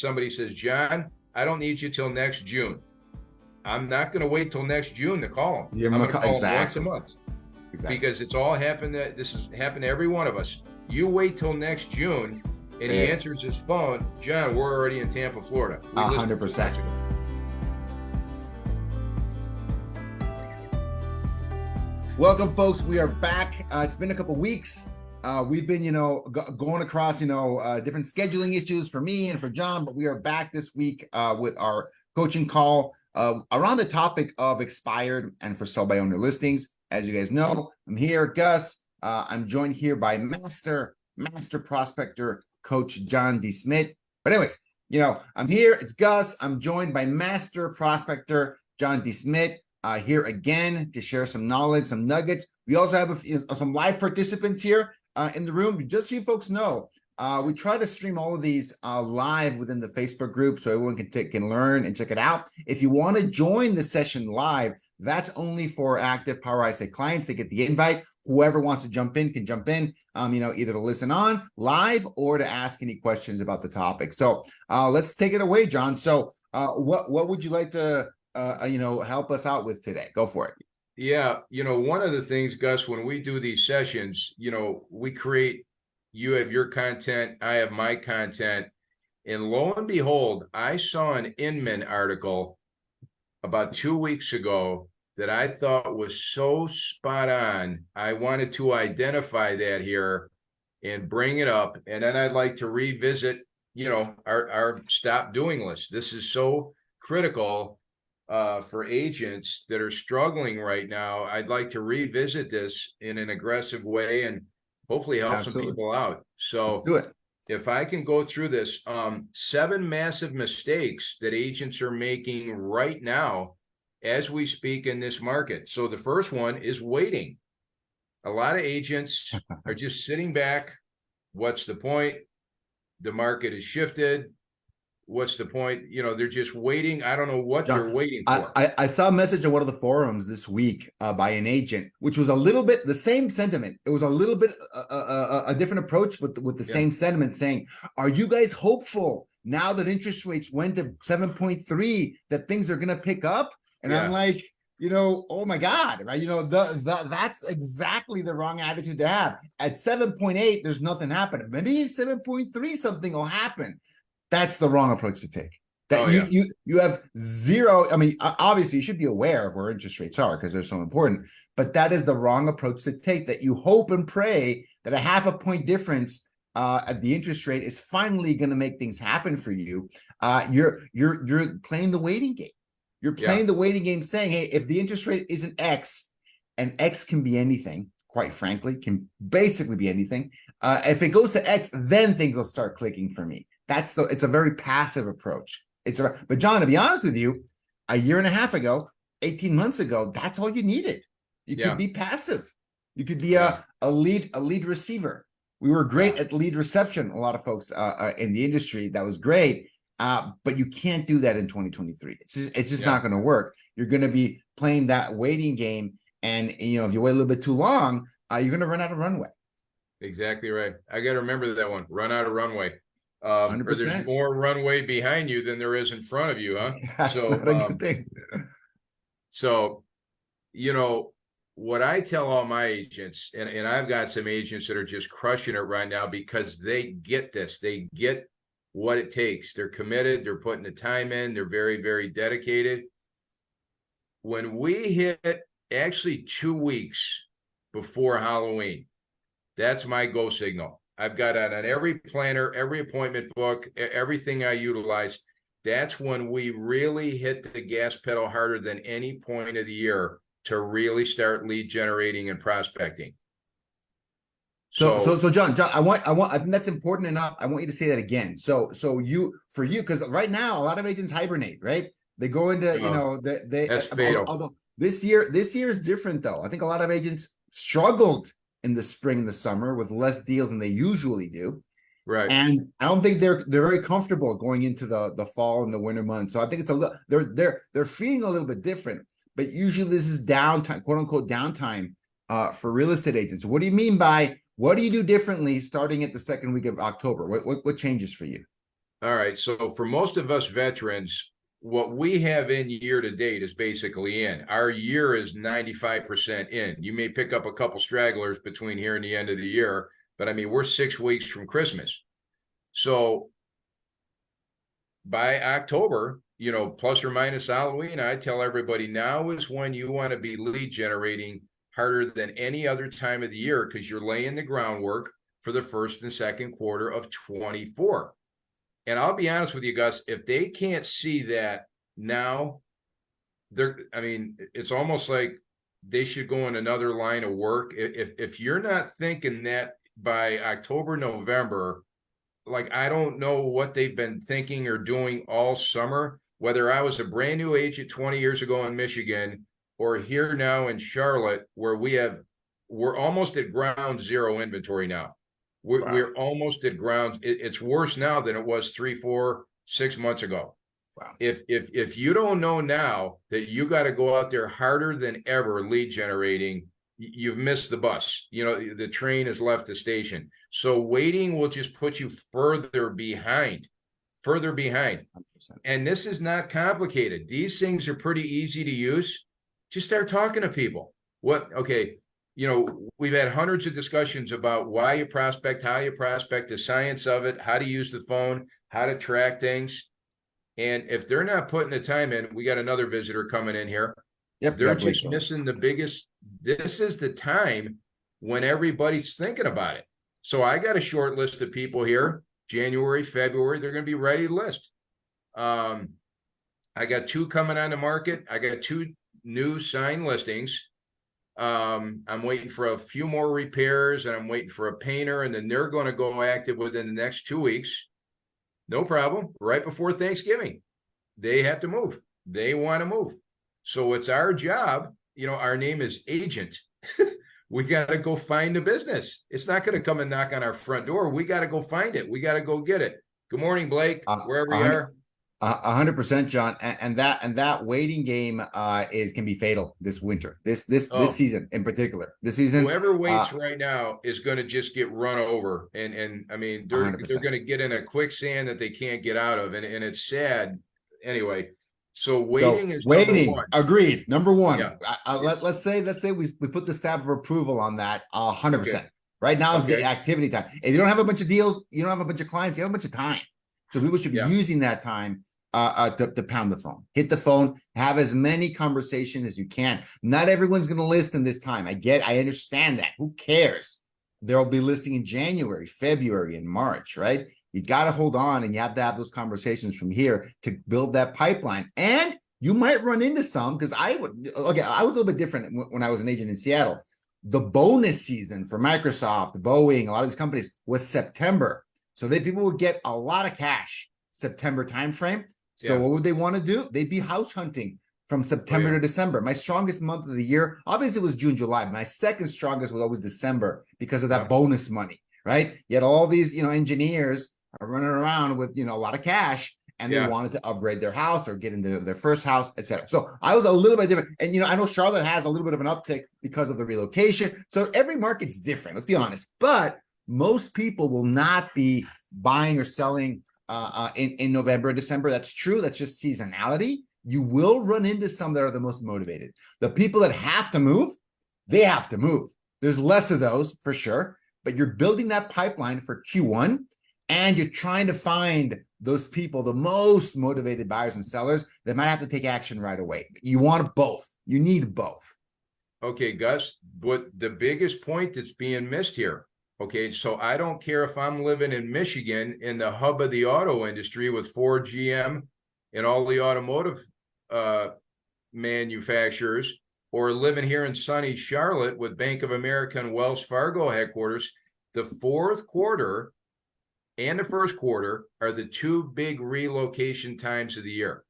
somebody says, John, I don't need you till next June. I'm not going to wait till next June to call them. I'm going to call them once a month. Exactly. Because it's all happened. This has happened to every one of us. You wait till next June and he answers his phone. John, we're already in Tampa, Florida. 100%. Welcome, folks. We are back. It's been a couple weeks. We've been, going across, different scheduling issues for me and for John, but we are back this week with our coaching call around the topic of expired and for sell by owner listings. As you guys know, I'm here, Gus. I'm joined here by master prospector, Coach John DeSmedt. But anyways, I'm here. It's Gus. I'm joined by master prospector, John DeSmedt. Here again to share some knowledge, some nuggets. We also have some live participants here in the room. Just so you folks know, we try to stream all of these live within the Facebook group so everyone can learn and check it out. If you want to join the session live, that's only for active Power ISA clients. They get the invite. Whoever wants to jump in can jump in, either to listen on live or to ask any questions about the topic. So let's take it away, John. So what would you like to help us out with today? Go for it. Yeah. One of the things, Gus, when we do these sessions, we create, you have your content, I have my content. And lo and behold, I saw an Inman article about 2 weeks ago that I thought was so spot on. I wanted to identify that here and bring it up. And then I'd like to revisit, our stop doing list. This is so critical for agents that are struggling right now. I'd like to revisit this in an aggressive way and hopefully help some people out. So let's do it. If I can go through this, 7 massive mistakes that agents are making right now as we speak in this market. So the first one is waiting. A lot of agents are just sitting back. What's the point? The market has shifted. What's the point? They're just waiting. I don't know what they're waiting for. I saw a message on one of the forums this week by an agent, which was a little bit the same sentiment. It was a little bit a different approach with the same sentiment, saying, are you guys hopeful now that interest rates went to 7.3 that things are going to pick up? And I'm like, oh my God, right? That's exactly the wrong attitude to have. At 7.8, there's nothing happening. Maybe at 7.3, something will happen. That's the wrong approach to take. You have zero. I mean, obviously you should be aware of where interest rates are because they're so important, but that is the wrong approach to take, that you hope and pray that a half a point difference at the interest rate is finally going to make things happen for you. You're playing the waiting game. You're playing the waiting game saying, hey, if the interest rate isn't X, and X can be anything, quite frankly, can basically be anything. If it goes to X, then things will start clicking for me. It's a very passive approach. But John, to be honest with you, a year and a half ago, 18 months ago, that's all you needed. You could be passive. You could be a lead receiver. We were great at lead reception. A lot of folks in the industry, that was great. But you can't do that in 2023. It's just not going to work. You're going to be playing that waiting game. And, if you wait a little bit too long, you're going to run out of runway. Exactly right. I got to remember that one. Run out of runway. 100%. Or there's more runway behind you than there is in front of you, huh? That's not a good thing. So, what I tell all my agents, and I've got some agents that are just crushing it right now because they get this. They get what it takes. They're committed. They're putting the time in. They're very, very dedicated. When we hit actually 2 weeks before Halloween, that's my go signal. I've got it on every planner, every appointment book, everything I utilize. That's when we really hit the gas pedal harder than any point of the year to really start lead generating and prospecting. So John, I think that's important enough. I want you to say that again. So because right now a lot of agents hibernate, right? They go into, that's fatal. Although this year is different though. I think a lot of agents struggled in the spring and the summer with less deals than they usually do. Right. And I don't think they're very comfortable going into the fall and the winter months. So I think it's they're feeling a little bit different, but usually this is downtime, quote unquote downtime for real estate agents. What do you do differently starting at the second week of October? What changes for you? All right. So for most of us veterans, what we have in year to date is basically in. Our year is 95% in. You may pick up a couple stragglers between here and the end of the year, but I mean, we're 6 weeks from Christmas. So by October, plus or minus Halloween, I tell everybody now is when you want to be lead generating harder than any other time of the year, because you're laying the groundwork for the first and second quarter of 24. And I'll be honest with you, Gus, if they can't see that now, it's almost like they should go in another line of work. If you're not thinking that by October, November, like, I don't know what they've been thinking or doing all summer, whether I was a brand new agent 20 years ago in Michigan or here now in Charlotte, where we're almost at ground zero inventory now. We're almost at ground. It's worse now than it was 3, 4, 6 months ago. Wow. If you don't know now that you got to go out there harder than ever lead generating, you've missed the bus. The train has left the station. So waiting will just put you further behind. 100%. And this is not complicated. These things are pretty easy to use. Just start talking to people. We've had hundreds of discussions about why you prospect, how you prospect, the science of it, how to use the phone, how to track things. And if they're not putting the time in, we got another visitor coming in here. Yep, they're just missing the biggest. This is the time when everybody's thinking about it. So I got a short list of people here, January, February, they're going to be ready to list. I got 2 coming on the market. I got 2 new signed listings. I'm waiting for a few more repairs, and I'm waiting for a painter, and then they're going to go active within the next 2 weeks. No problem. Right before Thanksgiving, they have to move. They want to move. So it's our job. Our name is agent. We got to go find the business. It's not going to come and knock on our front door. We got to go find it. We got to go get it. Good morning, Blake, wherever you are. 100%, John, and that waiting game can be fatal this winter, this season in particular. This season, whoever waits right now is going to just get run over, and they're going to get in a quicksand that they can't get out of, and it's sad. Anyway, so waiting is number one. Agreed. Number one. Yeah. Let's say we put the stamp of approval on that. 100%. Right now is the activity time. If you don't have a bunch of deals, you don't have a bunch of clients, you have a bunch of time. So people should be using that time to pound the phone, hit the phone, have as many conversations as you can. Not everyone's going to list in this time. I understand that. Who cares? There'll be listing in January, February, and March, right? You got to hold on, and you have to have those conversations from here to build that pipeline. And you might run into some, because I was a little bit different when I was an agent in Seattle. The bonus season for Microsoft, Boeing, a lot of these companies was September. So people would get a lot of cash September timeframe. So what would they want to do? They'd be house hunting from September to December. My strongest month of the year, obviously, was June, July. My second strongest was always December because of that bonus money, right? Yet all these, engineers are running around with, a lot of cash, and they wanted to upgrade their house or get into their first house, etc. So I was a little bit different. And, I know Charlotte has a little bit of an uptick because of the relocation. So every market's different, let's be honest. But most people will not be buying or selling in November, December. That's true. That's just seasonality. You will run into some that are the most motivated. The people that have to move, they have to move. There's less of those for sure, but you're building that pipeline for Q1, and you're trying to find those people, the most motivated buyers and sellers that might have to take action right away. You want both. You need both. Okay, Gus, but the biggest point that's being missed here. Okay, so I don't care if I'm living in Michigan in the hub of the auto industry with Ford, GM, and all the automotive manufacturers, or living here in sunny Charlotte with Bank of America and Wells Fargo headquarters. The fourth quarter and the first quarter are the 2 big relocation times of the year.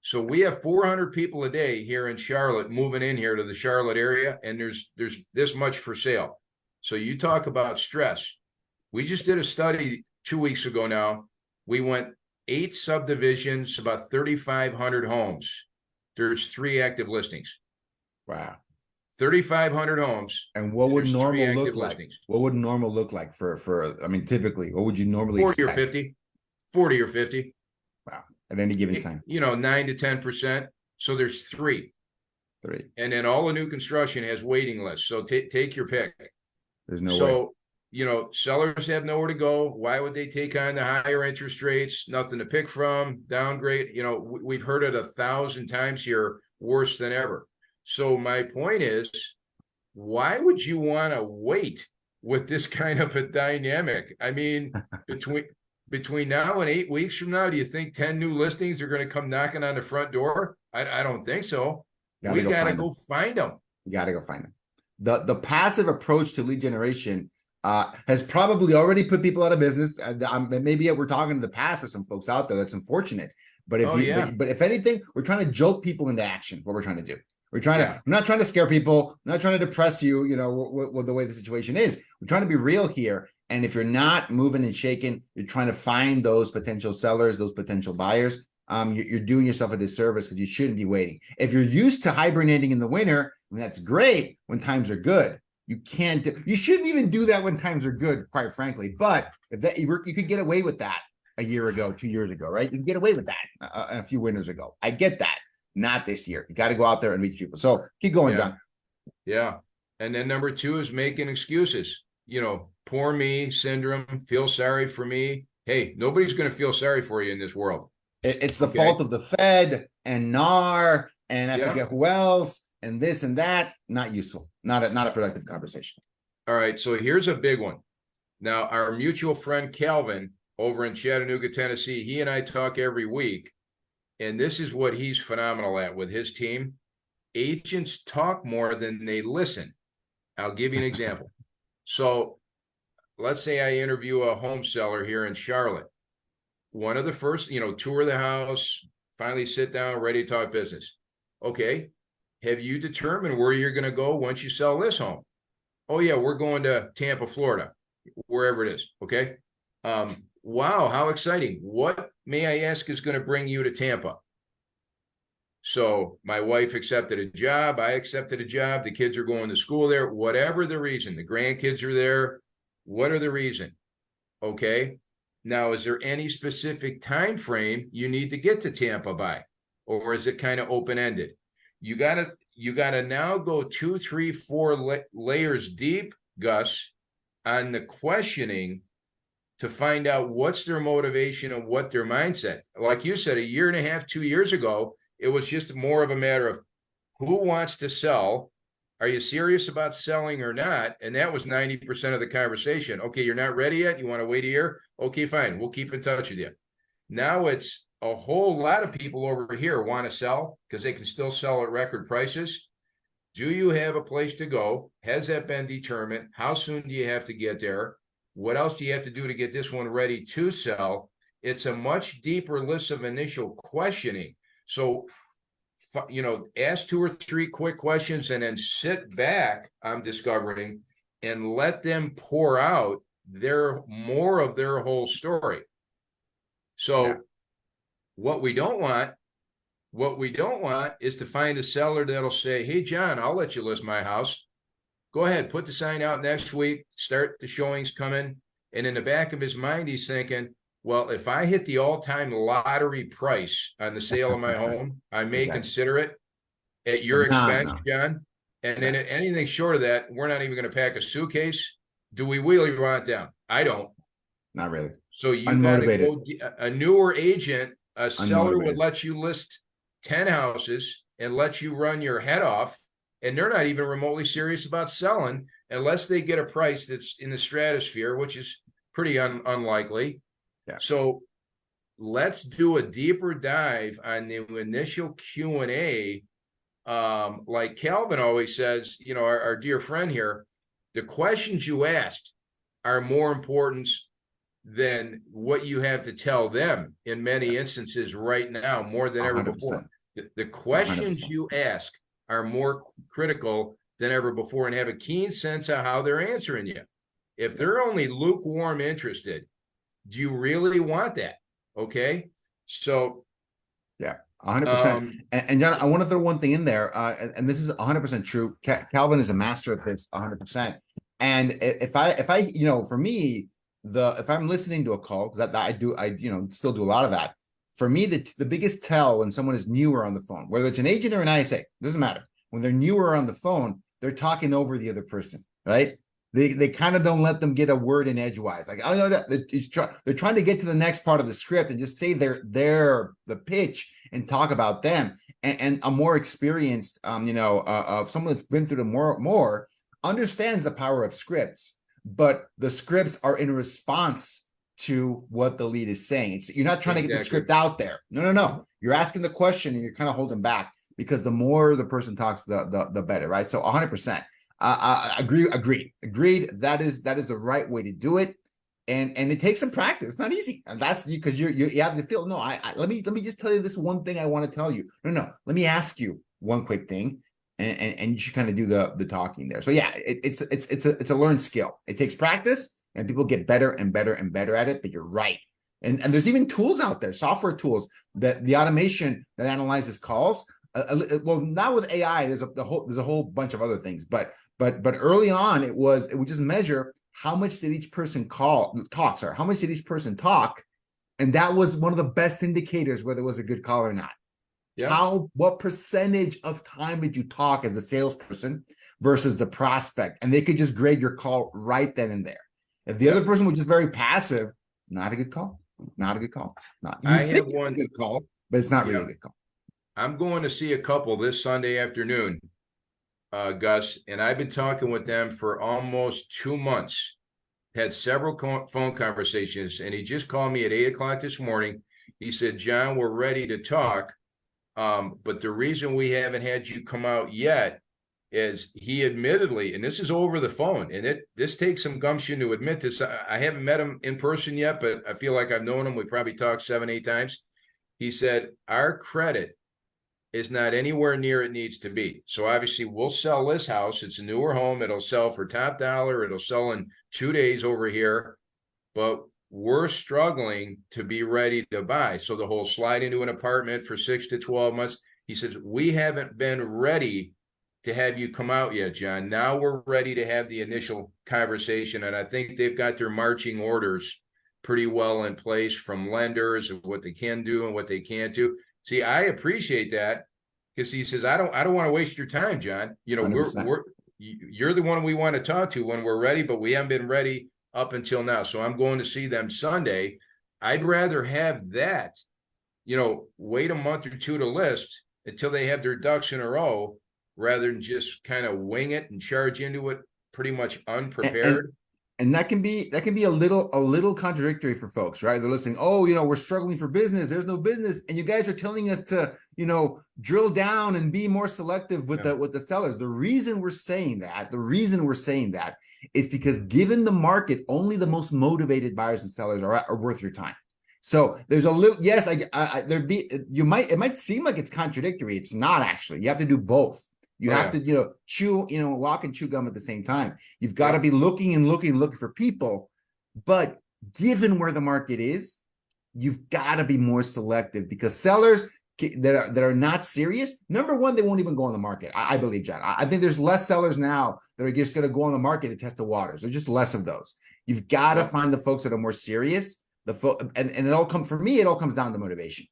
So we have 400 people a day here in Charlotte moving in here to the Charlotte area, and there's this much for sale. So you talk about stress. We just did a study 2 weeks ago now. We went 8 subdivisions, about 3,500 homes. There's 3 active listings. Wow. 3,500 homes. And what would normal look like? What would normal look like for typically, what would you normally 40 expect? or 50. 40 or 50. Wow. At any given time. 9 to 10%. So there's three. And then all the new construction has waiting lists. So take your pick. There's no way. So, sellers have nowhere to go. Why would they take on the higher interest rates? Nothing to pick from, downgrade. We've heard it 1,000 times here, worse than ever. So my point is, why would you want to wait with this kind of a dynamic? I mean, between now and 8 weeks from now, do you think 10 new listings are going to come knocking on the front door? I don't think so. We got to go find them. You got to go find them. The passive approach to lead generation has probably already put people out of business. Maybe we're talking in the past with some folks out there. That's unfortunate. But if anything, we're trying to jolt people into action. What we're trying to do. We're trying to. I'm not trying to scare people. I'm not trying to depress you. With the way the situation is. We're trying to be real here. And if you're not moving and shaking, you're trying to find those potential sellers, those potential buyers. You're doing yourself a disservice because you shouldn't be waiting. If you're used to hibernating in the winter, that's great when times are good. You shouldn't even do that when times are good, quite frankly. But you could get away with that a year ago, 2 years ago, right? You can get away with that a few winters ago. I get that. Not this year. You got to go out there and reach people. So keep going, John. Yeah. And then number 2 is making excuses. Poor me syndrome, feel sorry for me. Hey, nobody's going to feel sorry for you in this world. It's the fault of the Fed and NAR and I forget who else and this and that. Not useful. Not a productive conversation. All right. So here's a big one. Now, our mutual friend Calvin over in Chattanooga, Tennessee, he and I talk every week. And this is what he's phenomenal at with his team. Agents talk more than they listen. I'll give you an example. So let's say I interview a home seller here in Charlotte. One of the first, tour the house, finally sit down, ready to talk business. Okay. Have you determined where you're going to go once you sell this home? Oh, yeah, we're going to Tampa, Florida, wherever it is. Okay. Wow, how exciting. What, may I ask, is going to bring you to Tampa? So my wife accepted a job. I accepted a job. The kids are going to school there. Whatever the reason, the grandkids are there. What are the reason? Okay. Now, is there any specific time frame you need to get to Tampa by? Or is it kind of open-ended? You gotta now go 2, 3, 4 layers deep, Gus, on the questioning to find out what's their motivation and what their mindset. Like you said, 1.5 years, 2 years ago, it was just more of a matter of who wants to sell. Are you serious about selling or not? And that was 90% of the conversation. Okay, you're not ready yet? You want to wait a year? Okay, fine. We'll keep in touch with you. Now it's a whole lot of people over here want to sell because they can still sell at record prices. Do you have a place to go? Has that been determined? How soon do you have to get there? What else do you have to do to get this one ready to sell? It's a much deeper list of initial questioning. So, ask 2 or 3 quick questions and then sit back, I'm discovering, and let them pour out more of their whole story. So what we don't want is to find a seller that'll say, hey, John, I'll let you list my house. Go ahead, put the sign out next week, start the showings coming. And in the back of his mind, he's thinking, well, if I hit the all-time lottery price on the sale of my home, I may consider it at your expense, John. And then anything short of that, we're not even going to pack a suitcase. Do we really want them? I don't. Not really. So you got to go a newer agent, a seller would let you list 10 houses and let you run your head off. And they're not even remotely serious about selling unless they get a price that's in the stratosphere, which is pretty unlikely. Yeah. So let's do a deeper dive on the initial Q&A. Like Calvin always says, our dear friend here, the questions you asked are more important than what you have to tell them in many instances right now, more than 100%. Ever before. The questions 100%. You ask are more critical than ever before and have a keen sense of how they're answering you. If they're only lukewarm interested, do you really want that? Okay. So 100%. And John, I want to throw one thing in there. And this is 100% true. Calvin is a master at this 100%. And if I, for me, if I'm listening to a call, because I still do a lot of that. For me, the biggest tell when someone is newer on the phone, whether it's an agent or an ISA, doesn't matter. When they're newer on the phone, they're talking over the other person, right? They kind of don't let them get a word in edgewise. Like, oh, no, they're trying to get to the next part of the script and just say the pitch and talk about them. And a more experienced, of someone that's been through the more understands the power of scripts, but the scripts are in response to what the lead is saying. You're not trying to get the script out there. No. You're asking the question and you're kind of holding back, because the more the person talks, the better, right? So 100%. Agreed. That is the right way to do it, and it takes some practice. It's not easy, and that's because you have to feel. No, let me just tell you this one thing I want to tell you. No, let me ask you one quick thing, and you should kind of do the talking there. So yeah, it's a learned skill. It takes practice, and people get better and better and better at it. But you're right, and there's even tools out there, software tools, that the automation that analyzes calls. Well, not with AI. There's a whole bunch of other things, but early on, it would just measure how much did each person talk, how much did each person talk, and that was one of the best indicators whether it was a good call or not. Yeah. What percentage of time did you talk as a salesperson versus the prospect? And they could just grade your call right then and there. If the other person was just very passive, not a good call. Not a good call. I have one good call, but it's not really a good call. I'm going to see a couple this Sunday afternoon, Gus, and I've been talking with them for almost 2 months. Had several phone conversations, and he just called me at 8:00 this morning. He said, John, we're ready to talk. But the reason we haven't had you come out yet is he admittedly, and this is over the phone, and this takes some gumption to admit this. I haven't met him in person yet, but I feel like I've known him. We probably talked 7-8 times. He said, our credit is not anywhere near it needs to be. So obviously we'll sell this house. It's a newer home. It'll sell for top dollar. It'll sell in 2 days over here, but we're struggling to be ready to buy. So the whole slide into an apartment for 6 to 12 months, he says, we haven't been ready to have you come out yet, John. Now we're ready to have the initial conversation. And I think they've got their marching orders pretty well in place from lenders of what they can do and what they can't do. See, I appreciate that, because he says, I don't want to waste your time, John. You're the one we want to talk to when we're ready, but we haven't been ready up until now. So I'm going to see them Sunday. I'd rather have that, wait a month or two to list until they have their ducks in a row, rather than just kind of wing it and charge into it pretty much unprepared. And that can be a little contradictory for folks, right? They're listening. Oh, we're struggling for business. There's no business, and you guys are telling us to, drill down and be more selective with the sellers. The reason we're saying that is because given the market, only the most motivated buyers and sellers are worth your time. So there's a little, yes, it might seem like it's contradictory. It's not actually. You have to do both. You have to, chew, walk and chew gum at the same time. You've got to be looking for people. But given where the market is, you've got to be more selective, because sellers that are not serious, number one, they won't even go on the market. I believe, John. I think there's less sellers now that are just going to go on the market and test the waters. There's just less of those. You've got to find the folks that are more serious. And it all comes down to motivation.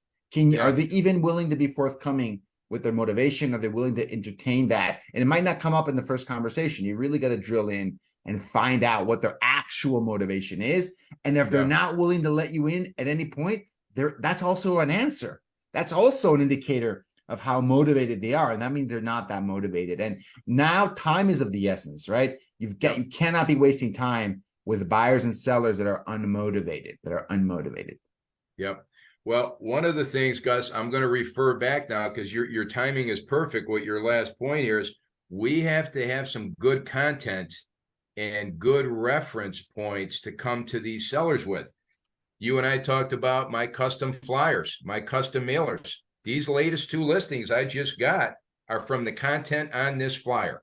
Are they even willing to be forthcoming with their motivation? Are they willing to entertain that? And it might not come up in the first conversation. You really got to drill in and find out what their actual motivation is. And if they're not willing to let you in at any point, that's also an answer. That's also an indicator of how motivated they are. And that means they're not that motivated. And now time is of the essence, right? You cannot be wasting time with buyers and sellers that are unmotivated. Yep. Well, one of the things, Gus, I'm going to refer back now, because your timing is perfect. What your last point here is, we have to have some good content and good reference points to come to these sellers with. You and I talked about my custom flyers, my custom mailers. These latest 2 listings I just got are from the content on this flyer.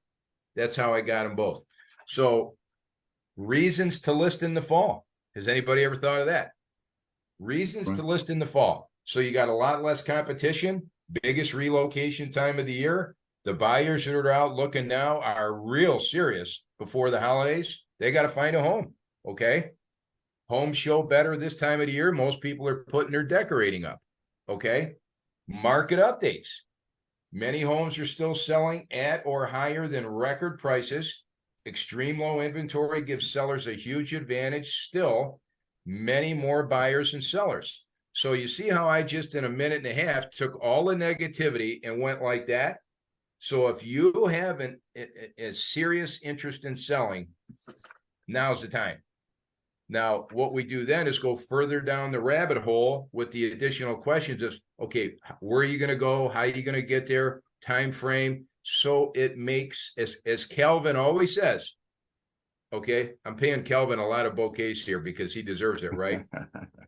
That's how I got them both. So, reasons to list in the fall. Has anybody ever thought of that? Reasons to list in the fall. So you got a lot less competition, biggest relocation time of the year. The buyers that are out looking now are real serious before the holidays. They got to find a home. Okay. Homes show better this time of the year. Most people are putting their decorating up. Okay. Market updates. Many homes are still selling at or higher than record prices. Extreme low inventory gives sellers a huge advantage still. Many more buyers and sellers. So you see how I just in a minute and a half took all the negativity and went like that? So if you have a serious interest in selling, now's the time. Now, what we do then is go further down the rabbit hole with the additional questions of, okay, where are you going to go? How are you going to get there? Time frame. So it makes, as Calvin always says, okay, I'm paying Calvin a lot of bouquets here because he deserves it, right?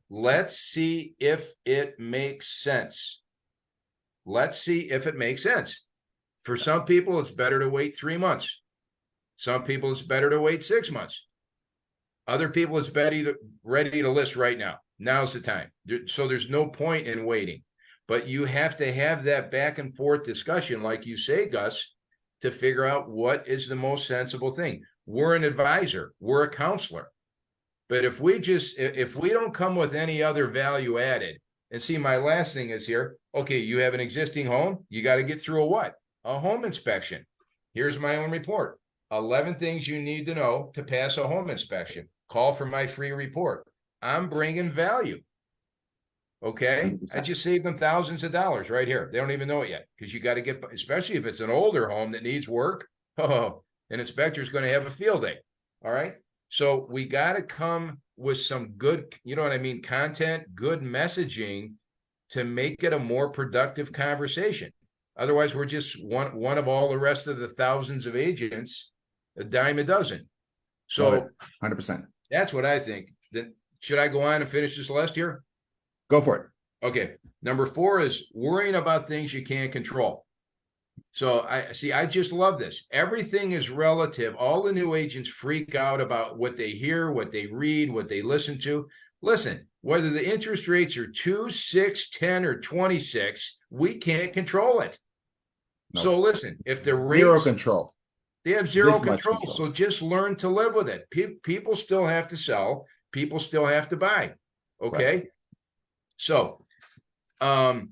Let's see if it makes sense. Let's see if it makes sense. For some people, it's better to wait 3 months. Some people, it's better to wait 6 months. Other people, it's ready to list right now. Now's the time. So there's no point in waiting. But you have to have that back and forth discussion, like you say, Gus, to figure out what is the most sensible thing. We're an advisor. We're a counselor. But if we don't come with any other value added, and see, my last thing is here. Okay, you have an existing home. You got to get through a what? A home inspection. Here's my own report. 11 things you need to know to pass a home inspection. Call for my free report. I'm bringing value. Okay. 100%. I just saved them thousands of dollars right here. They don't even know it yet because you got to get, especially if it's an older home that needs work. Oh, an inspector is going to have a field day. All right. So we got to come with some good, you know what I mean? Content, good messaging to make it a more productive conversation. Otherwise, we're just one of all the rest of the thousands of agents, a dime a dozen. So 100%. That's what I think. Then should I go on and finish this list here? Go for it. Okay. Number 4 is worrying about things you can't control. So I just love this. Everything is relative. All the new agents freak out about what they hear, what they read, what they listen to. Listen, whether the interest rates are 2, 6, 10, or 26, we can't control it. Nope. So listen, if the rates, zero control. They have zero control. So just learn to live with it. People still have to sell. People still have to buy. Okay. Right. So the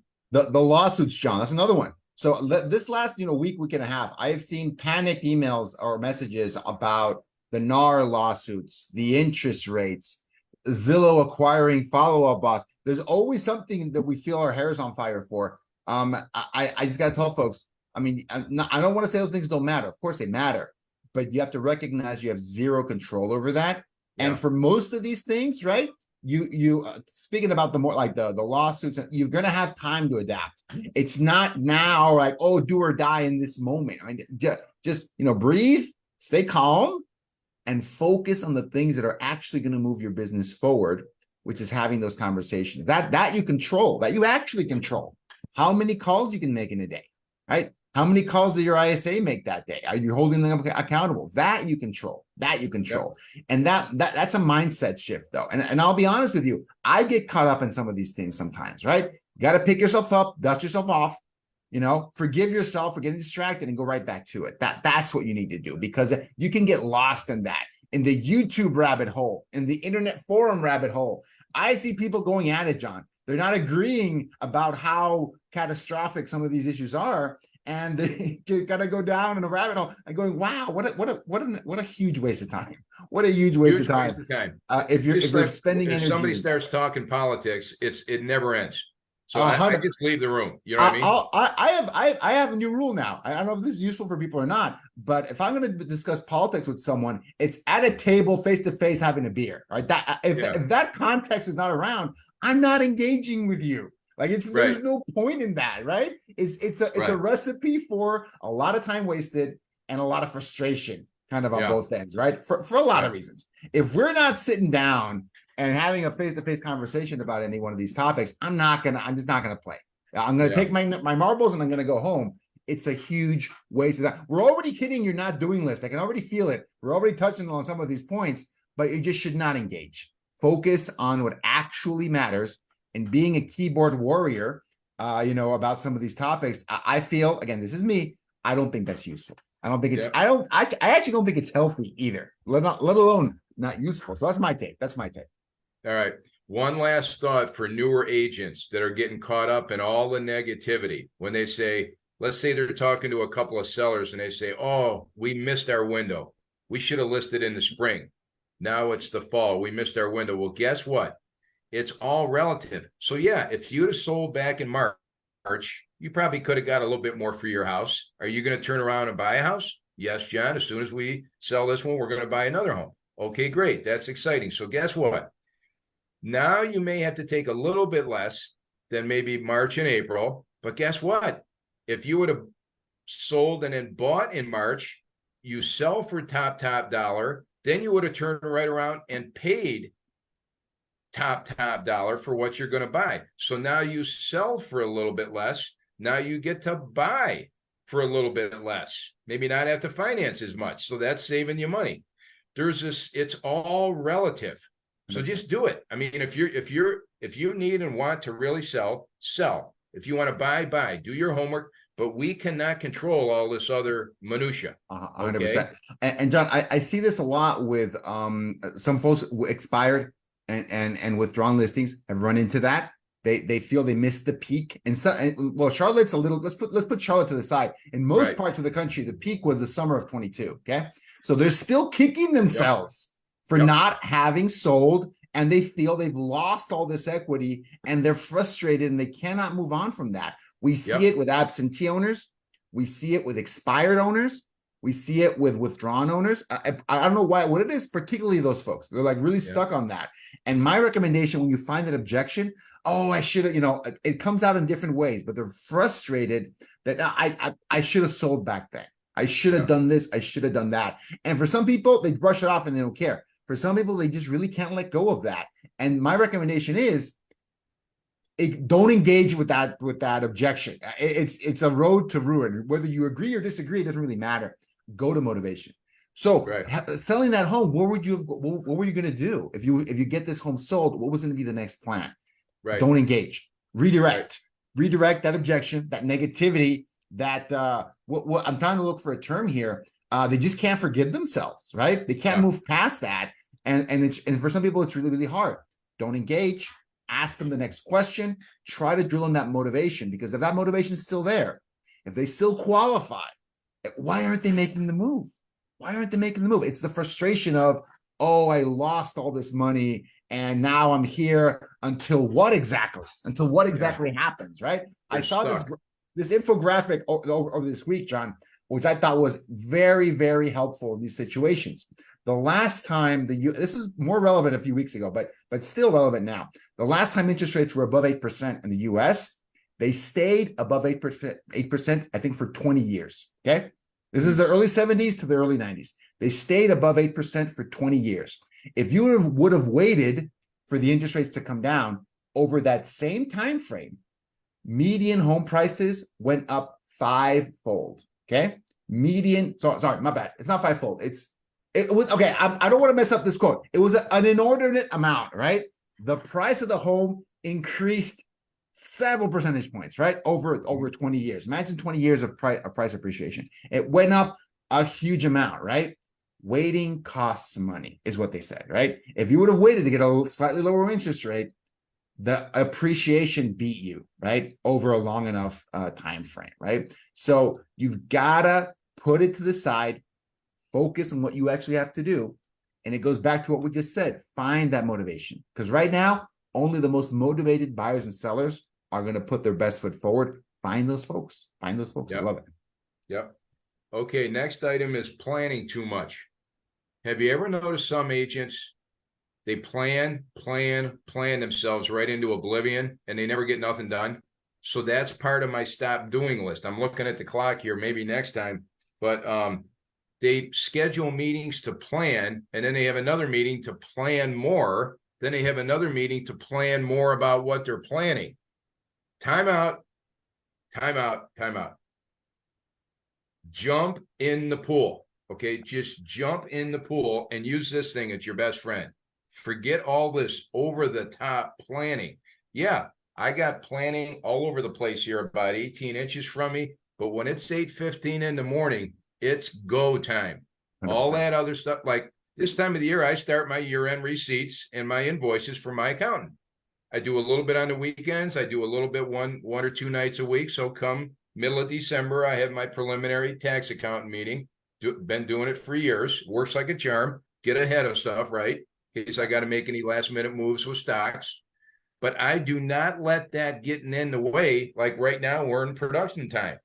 lawsuits, John, that's another one. So this last week and a half, I have seen panicked emails or messages about the NAR lawsuits, the interest rates, Zillow acquiring follow-up boss. There's always something that we feel our hair's on fire for. I just got to tell folks, I mean, I don't want to say those things don't matter. Of course they matter, but you have to recognize you have zero control over that. Yeah. And for most of these things, right? You speaking about the more like the lawsuits, you're going to have time to adapt. It's not now like, oh, do or die in this moment. I mean, just breathe, stay calm, and focus on the things that are actually going to move your business forward, which is having those conversations. That you control, that you actually control. How many calls you can make in a day, right? How many calls did your ISA make that day? Are you holding them accountable? That you control. Yep. And that's a mindset shift, though. And I'll be honest with you, I get caught up in some of these things sometimes, right? You got to pick yourself up, dust yourself off, forgive yourself for getting distracted and go right back to it. That's what you need to do, because you can get lost in that, in the YouTube rabbit hole, in the internet forum rabbit hole. I see people going at it, John. They're not agreeing about how catastrophic some of these issues are. And they gotta go down in a rabbit hole and going, wow, what a huge waste of time. What a huge waste of time. If you're spending energy. If somebody starts talking politics, it never ends. So I just leave the room. You know what I mean? I have a new rule now. I don't know if this is useful for people or not, but if I'm going to discuss politics with someone, it's at a table face to face having a beer. Right? If that context is not around, I'm not engaging with you. Like there's no point in that, right? It's a recipe for a lot of time wasted and a lot of frustration, kind of on both ends, right? For a lot of reasons. If we're not sitting down and having a face-to-face conversation about any one of these topics, I'm just not gonna play. I'm gonna take my marbles and I'm gonna go home. It's a huge waste of time. We're already hitting your not doing list. I can already feel it. We're already touching on some of these points, but you just should not engage. Focus on what actually matters. And being a keyboard warrior, about some of these topics, I feel, again, this is me, I don't think that's useful. I don't think it's, I actually don't think it's healthy either, let alone not useful. So that's my take. All right. One last thought for newer agents that are getting caught up in all the negativity. When they say, let's say they're talking to a couple of sellers and they say, oh, we missed our window. We should have listed in the spring. Now it's the fall. We missed our window. Well, guess what? It's all relative. So yeah, if you'd have sold back in March, you probably could have got a little bit more for your house. Are you going to turn around and buy a house? Yes, John. As soon as we sell this one, we're going to buy another home. Okay, great. That's exciting. So guess what? Now you may have to take a little bit less than maybe March and April, but guess what? If you would have sold and then bought in March, you sell for top dollar, then you would have turned right around and paid top dollar for what you're going to buy. So now you sell for a little bit less. Now you get to buy for a little bit less. Maybe not have to finance as much. So that's saving you money. There's this, it's all relative. So just do it. I mean, if you need and want to really sell. If you want to buy. Do your homework, but we cannot control all this other minutia. 100%. And John, I see this a lot with some folks who expired and withdrawn listings have run into that. They feel they missed the peak. And so, well, Charlotte's a little, let's put Charlotte to the side. In most parts of the country, the peak was the summer of 22. Okay. So they're still kicking themselves for not having sold, and they feel they've lost all this equity and they're frustrated and they cannot move on from that. We see it with absentee owners. We see it with expired owners. We see it with withdrawn owners. I don't know what it is, particularly those folks. They're like really stuck on that. And my recommendation, when you find an objection, oh, I should have, it comes out in different ways, but they're frustrated that I should have sold back then. I should have done this. I should have done that. And for some people, they brush it off and they don't care. For some people, they just really can't let go of that. And my recommendation is, don't engage with that objection. It's a road to ruin. Whether you agree or disagree, it doesn't really matter. Go to motivation. So selling that home, what were you going to do if you get this home sold? What was going to be the next plan? Right. Don't engage. Redirect that objection, that negativity. That what I'm trying to look for a term here. They just can't forgive themselves, right? They can't move past that, and for some people it's really, really hard. Don't engage. Ask them the next question. Try to drill in that motivation, because if that motivation is still there, if they still qualify, why aren't they making the move? Why aren't they making the move? It's the frustration of, oh, I lost all this money and now I'm here until what exactly? Until what exactly happens, right? They're I saw stuck. this infographic over this week, John, which I thought was very, very helpful in these situations. The last time this is more relevant a few weeks ago, but still relevant now. The last time interest rates were above 8% in the US, they stayed above 8%, I think, for 20 years. Okay. This is the early 70s to the early 90s. They stayed above 8% for 20 years. If you would have waited for the interest rates to come down over that same time frame, median home prices went up fivefold. Okay. Sorry, my bad. It's not fivefold. It was okay. I don't want to mess up this quote. It was an inordinate amount, right? The price of the home increased several percentage points, right? Over 20 years. Imagine 20 years of price appreciation. It went up a huge amount, right? Waiting costs money, is what they said, right? If you would have waited to get a slightly lower interest rate, the appreciation beat you, right? Over a long enough time frame, right? So you've gotta put it to the side, focus on what you actually have to do. And it goes back to what we just said. Find that motivation. Because right now, only the most motivated buyers and sellers are going to put their best foot forward. Find those folks. Find those folks. I love it. Yep. Okay, next item is planning too much. Have you ever noticed some agents, they plan themselves right into oblivion and they never get nothing done? So that's part of my stop doing list. I'm looking at the clock here, maybe next time, but they schedule meetings to plan, and then they have another meeting to plan more. Then they have another meeting to plan more about what they're planning. Time out. Jump in the pool. Okay, just jump in the pool and use this thing as your best friend. Forget all this over the top planning. Yeah, I got planning all over the place here, about 18 inches from me, but when it's 8:15 in the morning, it's go time. 100%. All that other stuff, like This time of the year, I start my year-end receipts and my invoices for my accountant. I do a little bit on the weekends. I do a little bit one or two nights a week. So come middle of December, I have my preliminary tax accountant meeting. Been doing it for years. Works like a charm. Get ahead of stuff, right? In case I got to make any last minute moves with stocks. But I do not let that get in the way. Like right now, we're in production time.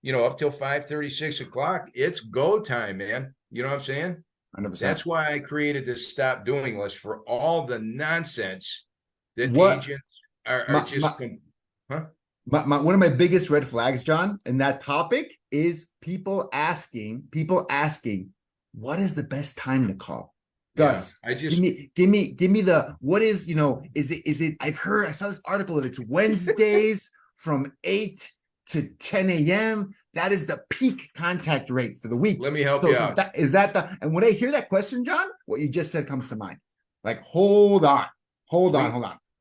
Up till 5:30, 6 o'clock, it's go time, man. You know what I'm saying? 100%. That's why I created this stop doing list for all the nonsense that What agents are just, huh? One of my biggest red flags, John, in that topic is people asking, what is the best time to call? Gus, I just give me the, what is, is it, I saw this article that it's Wednesdays from 8 to 10 a.m. That is the peak contact rate for the week. Let me help you out. And when I hear that question, John, what you just said comes to mind. Like, hold on.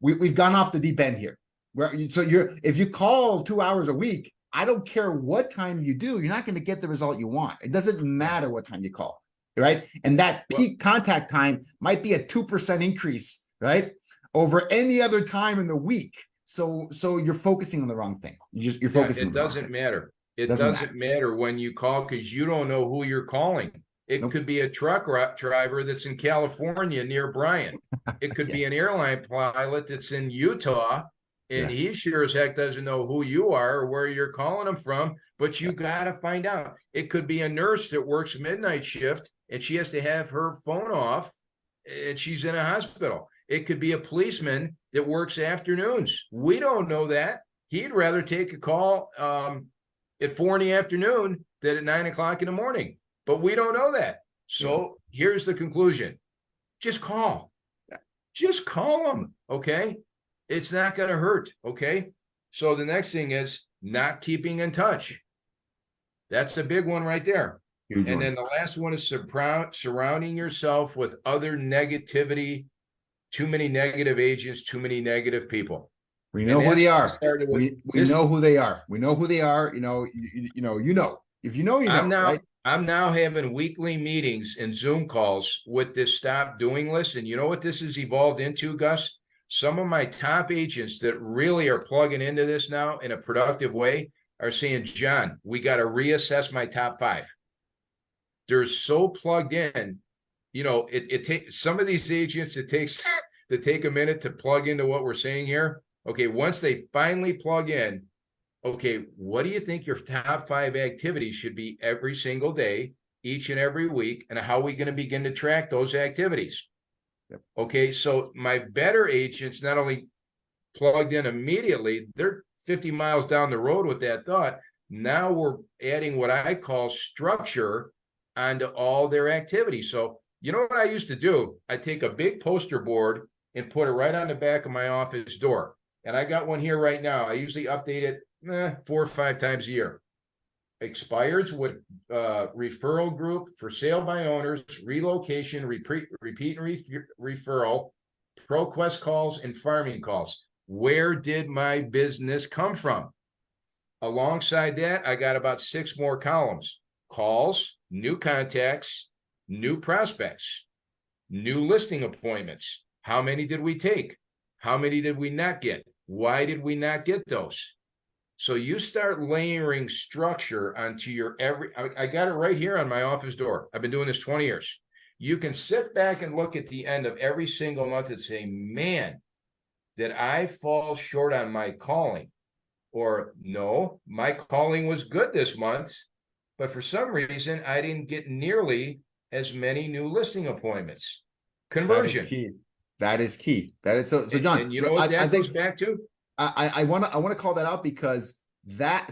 We've gone off the deep end here. If you call 2 hours a week, I don't care what time you do, you're not going to get the result you want. It doesn't matter what time you call, right? And that peak contact time might be a 2% increase, right, over any other time in the week. So you're focusing on the wrong thing. You're focusing. It doesn't matter. It doesn't matter when you call, because you don't know who you're calling. It could be a truck driver that's in California near Bryan. It could be an airline pilot that's in Utah. And he sure as heck doesn't know who you are or where you're calling him from, but you got to find out. It could be a nurse that works midnight shift and she has to have her phone off and she's in a hospital. It could be a policeman that works afternoons. We don't know that. He'd rather take a call at 4 in the afternoon than at 9 o'clock in the morning, but we don't know that. So here's the conclusion. Just call. Just call them, okay? It's not going to hurt, okay? So the next thing is not keeping in touch. That's a big one right there. Then the last one is surrounding yourself with other negativity, too many negative agents, too many negative people. We know who they are. We know who they are. We know who they are. You know. If you know, right? I'm now having weekly meetings and Zoom calls with this stop doing list. And you know what this has evolved into, Gus? Some of my top agents that really are plugging into this now in a productive way are saying, John, we got to reassess my top 5. They're so plugged in. It takes some of these agents, it takes to take a minute to plug into what we're saying here. Okay, once they finally plug in, okay, what do you think your top 5 activities should be every single day, each and every week, and how are we going to begin to track those activities? Yep. Okay, so my better agents not only plugged in immediately, they're 50 miles down the road with that thought. Now we're adding what I call structure onto all their activities. So you know what I used to do? I take a big poster board and put it right on the back of my office door. And I got one here right now. I usually update it 4 or 5 times a year. Expireds with referral group, for sale by owners, relocation, repeat and referral, ProQuest calls, and farming calls. Where did my business come from? Alongside that, I got about 6 more columns. Calls, new contacts, new prospects, new listing appointments. How many did we take? How many did we not get? Why did we not get those? So you start layering structure onto your I got it right here on my office door. I've been doing this 20 years. You can sit back and look at the end of every single month and say, man, did I fall short on my calling? Or no, my calling was good this month, but for some reason, I didn't get nearly as many new listing appointments. Conversion. That is key. That is so John. And you know what that goes back to? I want to call that out because that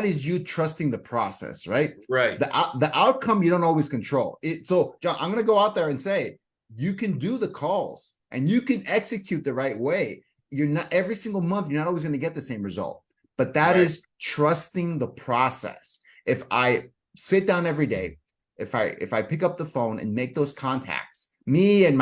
is you trusting the process, right? Right. The outcome you don't always control. So John, I'm going to go out there and say you can do the calls and you can execute the right way. You're not every single month. You're not always going to get the same result, but that is trusting the process. If I sit down every day, if I pick up the phone and make those contacts, me and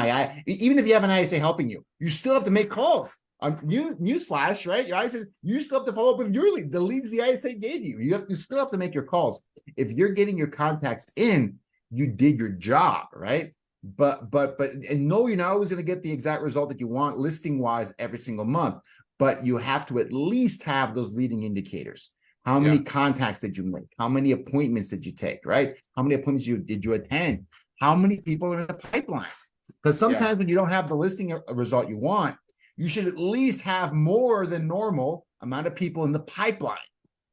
even if you have an ISA helping you, you still have to make calls. Newsflash, right? Your ISA, you still have to follow up with the leads the ISA gave you. You still have to make your calls. If you're getting your contacts in, you did your job, right? And no, you're not always going to get the exact result that you want listing wise every single month, but you have to at least have those leading indicators. How many contacts did you make? How many appointments did you take, right? How many appointments did you attend? How many people are in the pipeline? Because sometimes when you don't have the listing result you want, you should at least have more than normal amount of people in the pipeline.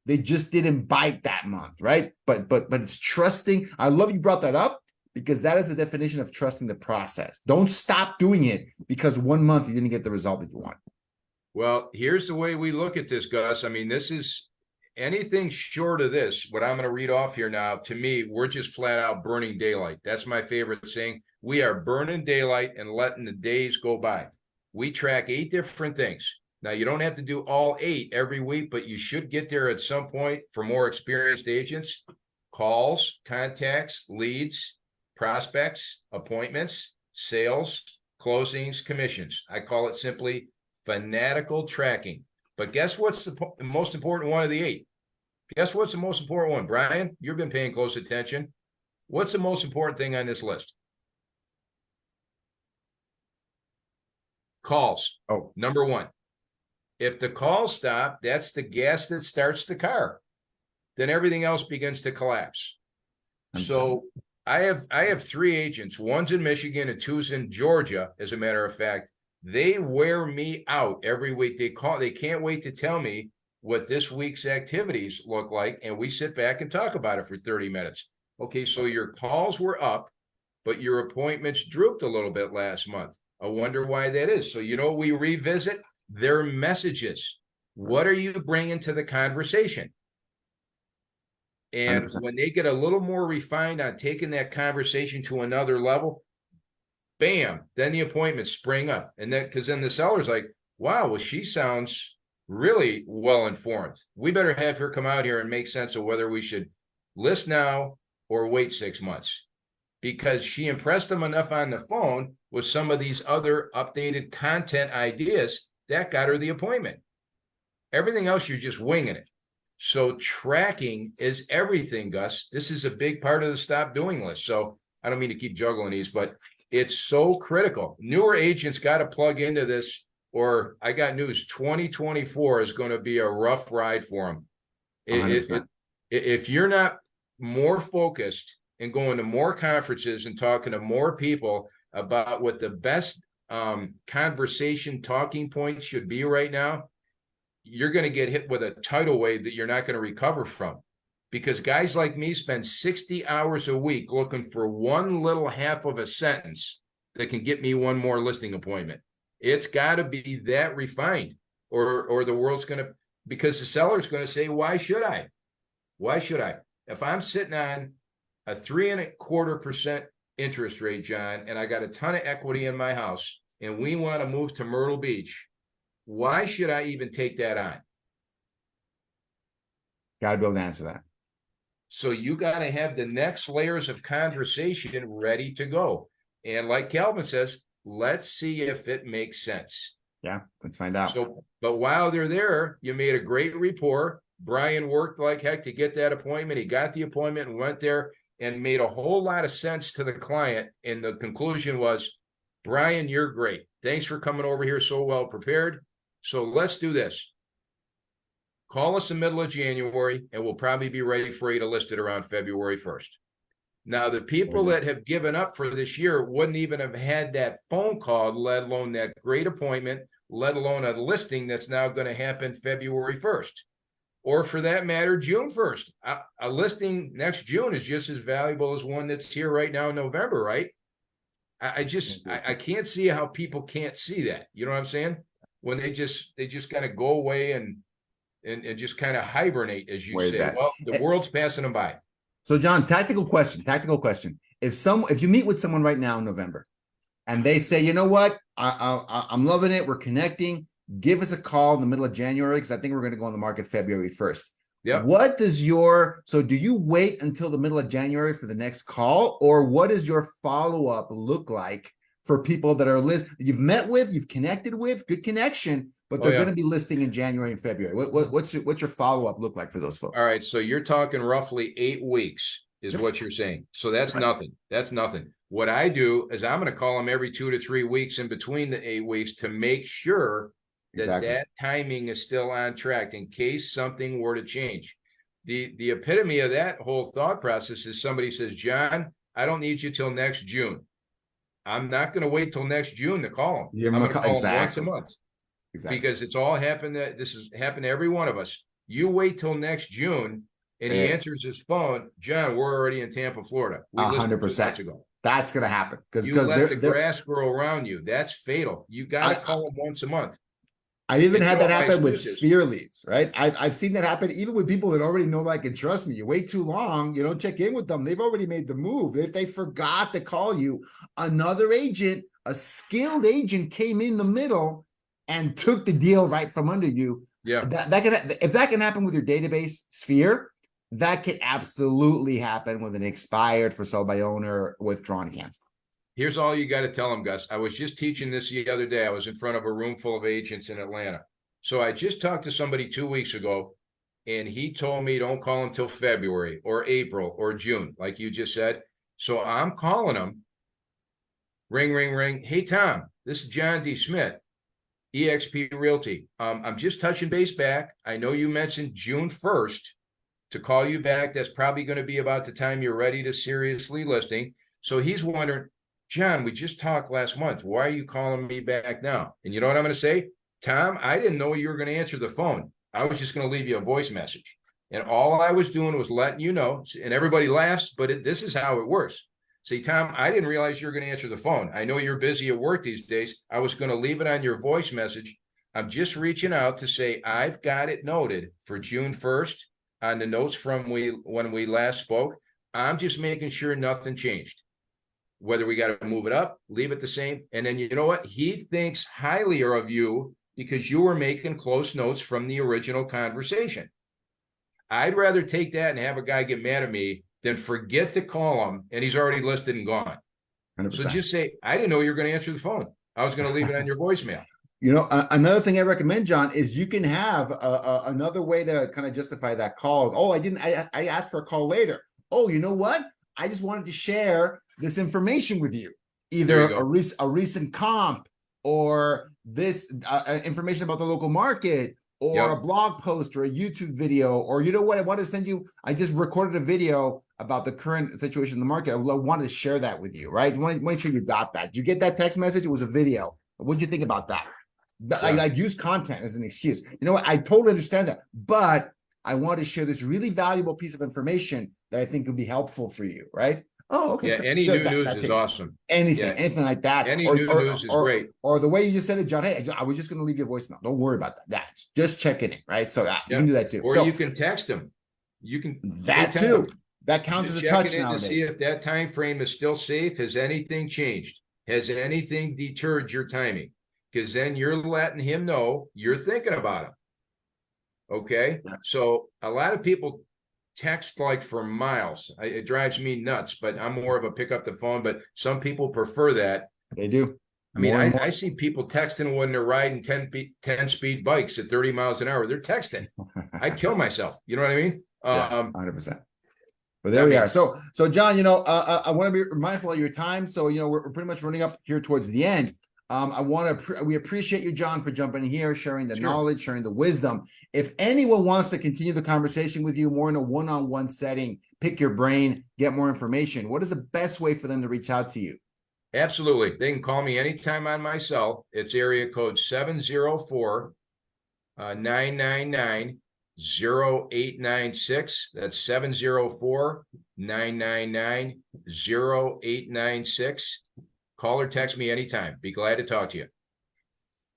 They just didn't bite that month, right? But it's trusting. I love you brought that up, because that is the definition of trusting the process. Don't stop doing it because 1 month you didn't get the result that you want. Well, here's the way we look at this, Gus. I mean, this is anything short of this, what I'm going to read off here now, to me, we're just flat out burning daylight. That's my favorite saying. We are burning daylight and letting the days go by. We track 8 different things. Now, you don't have to do all 8 every week, but you should get there at some point for more experienced agents. Calls, contacts, leads, prospects, appointments, sales, closings, commissions. I call it simply fanatical tracking. But guess what's the most important one of the 8? Guess what's the most important one? Brian, you've been paying close attention. What's the most important thing on this list? Calls. Oh, number 1. If the calls stop, that's the gas that starts the car. Then everything else begins to collapse. So I have 3 agents. One's in Michigan and 2's in Georgia, as a matter of fact. They wear me out every week. They can't wait to tell me what this week's activities look like, and we sit back and talk about it for 30 minutes. Okay, so your calls were up, but your appointments drooped a little bit last month. I wonder why that is. So you know what we revisit? Their messages. What are you bringing to the conversation? And 100%. when they get a little more refined on taking that conversation to another level, bam, then the appointments spring up. And then, because then the seller's like, wow, well, she sounds really well informed. We better have her come out here and make sense of whether we should list now or wait 6 months, because she impressed them enough on the phone with some of these other updated content ideas that got her the appointment. Everything else, you're just winging it. So tracking is everything, Gus. This is a big part of the stop doing list. So I don't mean to keep juggling these, but it's so critical. Newer agents got to plug into this, or I got news. 2024 is going to be a rough ride for them. If you're not more focused and going to more conferences and talking to more people about what the best conversation talking points should be right now, you're going to get hit with a tidal wave that you're not going to recover from. Because guys like me spend 60 hours a week looking for one little half of a sentence that can get me one more listing appointment. It's got to be that refined, or the world's going to, because the seller's going to say, why should I? Why should I? If I'm sitting on a 3.25% interest rate, John, and I got a ton of equity in my house, and we want to move to Myrtle Beach, why should I even take that on? Got to be able to answer that. So you got to have the next layers of conversation ready to go. And like Calvin says, let's see if it makes sense. Yeah, let's find out. So, but while they're there, you made a great rapport. Brian worked like heck to get that appointment. He got the appointment and went there and made a whole lot of sense to the client. And the conclusion was, Brian, you're great. Thanks for coming over here so well prepared. So let's do this. Call us in the middle of January, and we'll probably be ready for you to list it around February 1st. Now, the people that have given up for this year wouldn't even have had that phone call, let alone that great appointment, let alone a listing that's now going to happen February 1st. Or for that matter, June 1st. A listing next June is just as valuable as one that's here right now in November, right? I can't see how people can't see that. You know what I'm saying? When they just kind of go away and just kind of hibernate, as you say. Well, the world's passing them by. So, John, tactical question. If you meet with someone right now in November and they say, you know what, I'm loving it, we're connecting, give us a call in the middle of January, because I think we're going to go on the market February 1st. Yeah. So do you wait until the middle of January for the next call, or what does your follow-up look like for people that are you've met with, you've connected with, good connection, but they're going to be listing in January and February? What's your follow-up look like for those folks? All right, so you're talking roughly 8 weeks. is what you're saying. So that's nothing. That's nothing. What I do is I'm going to call them every 2 to 3 weeks in between the 8 weeks to make sure that that timing is still on track in case something were to change. The epitome of that whole thought process is somebody says, John, I don't need you till next June. I'm not going to wait till next June to call them. I'm going to call them once a month. Because it's all happened. That this has happened to every one of us. You wait till next June and he answers his phone. John, we're already in Tampa, Florida. 100%. That's going to happen because you let the grass grow around you. That's fatal. You got to call them once a month. I've even had that happen with sphere leads, right? I've seen that happen even with people that already know, like, and trust me. You wait too long, you don't check in with them. They've already made the move. If they forgot to call you, another agent, a skilled agent, came in the middle and took the deal right from under you. Yeah, if that can happen with your database sphere, that can absolutely happen with an expired for sale by owner, withdrawn, canceled. Here's all you got to tell them, Gus. I was just teaching this the other day. I was in front of a room full of agents in Atlanta. So I just talked to somebody 2 weeks ago, and he told me don't call until February or April or June, like you just said. So I'm calling him. Ring, ring, ring. Hey, Tom, this is John DeSmedt, eXp Realty. I'm just touching base back. I know you mentioned June 1st to call you back. That's probably going to be about the time you're ready to seriously listing. So he's wondering, John, we just talked last month. Why are you calling me back now? And you know what I'm going to say? Tom, I didn't know you were going to answer the phone. I was just going to leave you a voice message. And all I was doing was letting you know, and everybody laughs, but this is how it works. Say, Tom, I didn't realize you were going to answer the phone. I know you're busy at work these days. I was going to leave it on your voice message. I'm just reaching out to say I've got it noted for June 1st on the notes from when we last spoke. I'm just making sure nothing changed. Whether we got to move it up, leave it the same. And then you know what? He thinks highly of you because you were making close notes from the original conversation. I'd rather take that and have a guy get mad at me than forget to call him and he's already listed and gone. 100%. So just say, I didn't know you were going to answer the phone. I was going to leave it on your voicemail. You know, another thing I recommend, John, is you can have another way to kind of justify that call. Oh, I asked for a call later. Oh, you know what? I just wanted to share this information with you, either a recent comp or this information about the local market or a blog post or a YouTube video, or you know what, I want to send you, I just recorded a video about the current situation in the market. I wanted to share that with you, right? You want to make sure you got that. Did you get that text message? It was a video. What did you think about that? I use content as an excuse. You know what? I totally understand that, but I want to share this really valuable piece of information that I think would be helpful for you, right? Oh, okay. Yeah, any new news is awesome. Anything like that. Any new news is great. Or the way you just said it, John, hey, I was just going to leave you a voicemail. Don't worry about that. That's just checking in, right? So you can do that too. Or you can text them. You can that too. That counts as a touch nowadays. To see if that time frame is still safe. Has anything changed? Has anything deterred your timing? Because then you're letting him know you're thinking about him. Okay. Yeah. So a lot of people text like for miles. It drives me nuts, but I'm more of a pick up the phone, but some people prefer that. They do. I mean, I see people texting when they're riding 10 speed bikes at 30 miles an hour. They're texting. I'd kill myself. You know what I mean? 100%. But there we are. So John, you know, I want to be mindful of your time. So, you know, we're pretty much running up here towards the end. We appreciate you, John, for jumping in here, sharing the knowledge, sharing the wisdom. If anyone wants to continue the conversation with you more in a one-on-one setting, pick your brain, get more information, what is the best way for them to reach out to you? Absolutely. They can call me anytime on my cell. It's area code 704-999-0896. That's 704-999-0896. Call or text me anytime. Be glad to talk to you.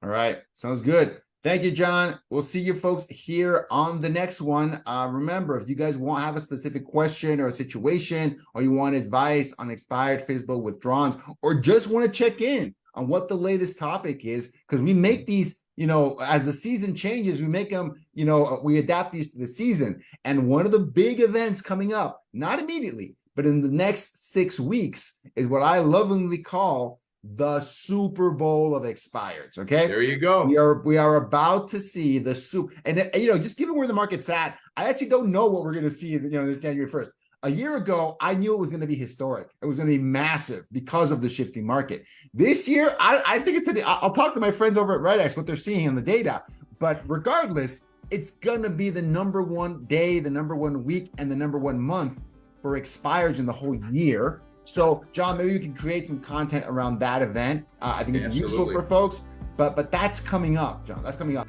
All right. Sounds good. Thank you, John. We'll see you folks here on the next one. Remember, if you guys have a specific question or a situation, or you want advice on expired FSBO withdrawals, or just want to check in on what the latest topic is, because we make these, you know, as the season changes, we make them, you know, we adapt these to the season. And one of the big events coming up, not immediately, but in the next 6 weeks, is what I lovingly call the Super Bowl of expireds. Okay, there you go. We are about to see the and you know, just given where the market's at, I actually don't know what we're going to see. You know, this January 1st. A year ago, I knew it was going to be historic. It was going to be massive because of the shifting market. This year, I think I'll talk to my friends over at RedX, what they're seeing in the data. But regardless, it's going to be the number one day, the number one week, and the number one month for expires in the whole year. So, John, maybe you can create some content around that event. I think it's useful for folks. But that's coming up, John. That's coming up.